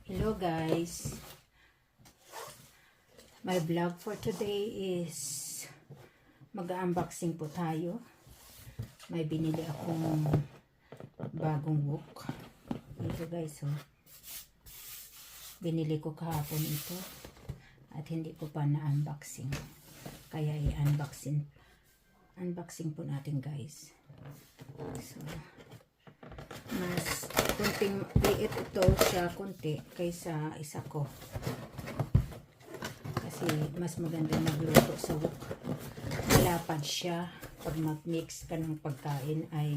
Hello guys, my vlog for today is mag-unboxing po tayo. May binili akong bagong wok ito guys, oh. Binili ko kahapon ito at hindi ko pa na-unboxing, kaya i-unboxing po natin guys. So mas kunting liit ito siya kunti kaysa isa ko, kasi mas maganda magluto sa wok. Malapad siya pag mag-mix ka ng pagkain, ay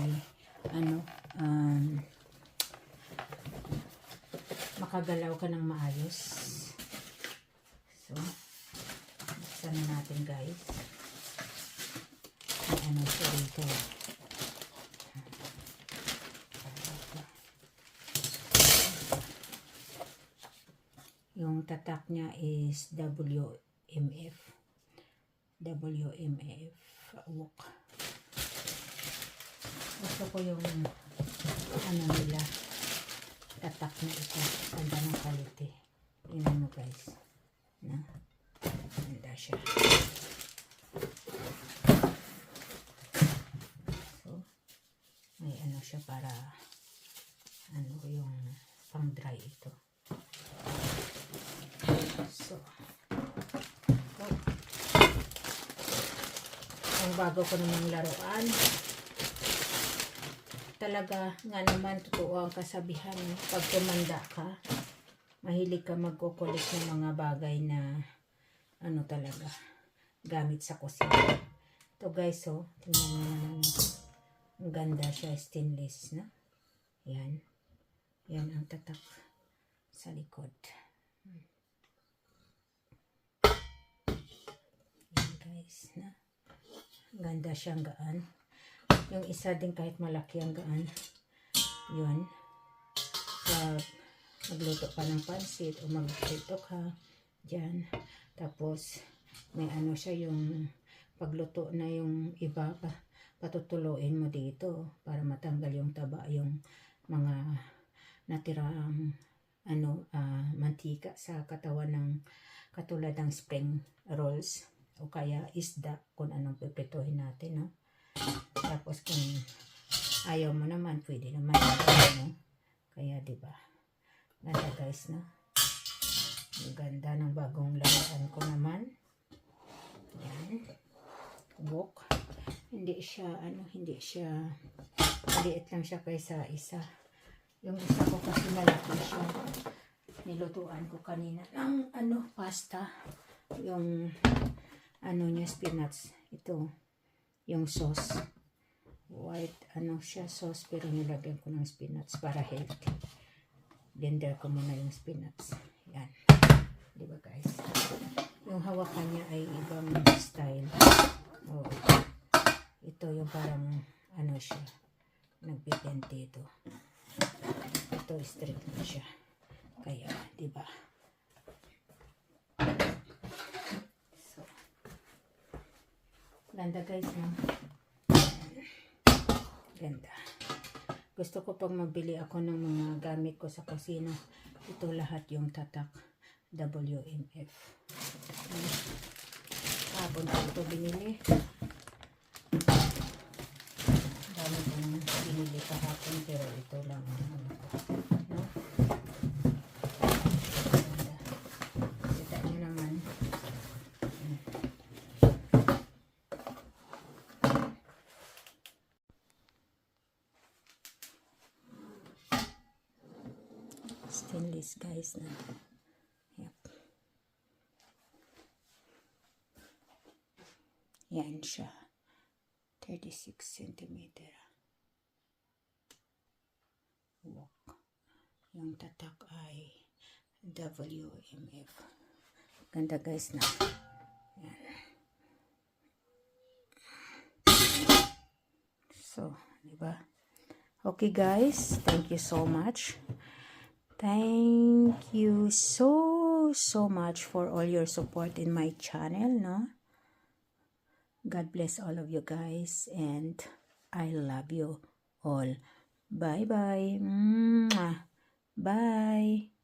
makagalaw ka ng maayos. So buksan na natin guys. May siya dito. Yung tatak niya is WMF wok. Gusto ko yung nila tatak na ito. Ganda ng quality. Yun guys, na ganda siya. So may siya para yung pang dry ito. So, ang bago ko namang laruan. Talaga nga naman, totoo ang kasabihan, pag tumanda ka, mahilig ka magkukulit ng mga bagay na talaga gamit sa kusina. Ito guys, oh, tingnan mo naman, ang ganda siya, stainless na. Yan ang tatak sa likod. Guys, na ganda siyang gaan. Yung isa din kahit malaki ang gaan. Yun, pag magluto ka ng pansit o magluto ka dyan, tapos may siya, yung pagluto na yung iba patutuloyin mo dito para matanggal yung taba, yung mga natirang mantika sa katawan ng, katulad ng spring rolls o kaya isda, kung anong piprituhin natin, no? Tapos kung ayaw mo naman, pwede naman, no? Kaya diba, ganda guys, no? Ang ganda ng bagong laruan ko naman. Yan, wok. Hindi siya maliit lang siya kaysa isa. Yung isa ko kasi malaki siya. Nilutuan ko kanina ng pasta, yung niya, spinach. Ito yung sauce, white siya sauce, pero nilagyan ko ng spinach para healthy. Blender ko muna yung spinach. Yan, diba guys, yung hawakan niya ay ibang style. Oh, ito yung parang siya, nagbibente ito. Ito straight na siya, kaya diba. Ganda guys, no? Ganda. Gusto ko pag magbili ako ng mga gamit ko sa kusina, ito lahat yung tatak WMF. Hapon ko ito binili. Dami kong binili kahapon, pero ito lang no? Kita nyo naman. Stainless guys na. Yep. Yan siya. 36 cm. Wok. Yung tatak ay WMF. Ganda guys na. Yan. So, diba? Okay guys, thank you so much. Thank you so much for all your support in my channel, no? God bless all of you guys, and I love you all. Bye bye. Bye.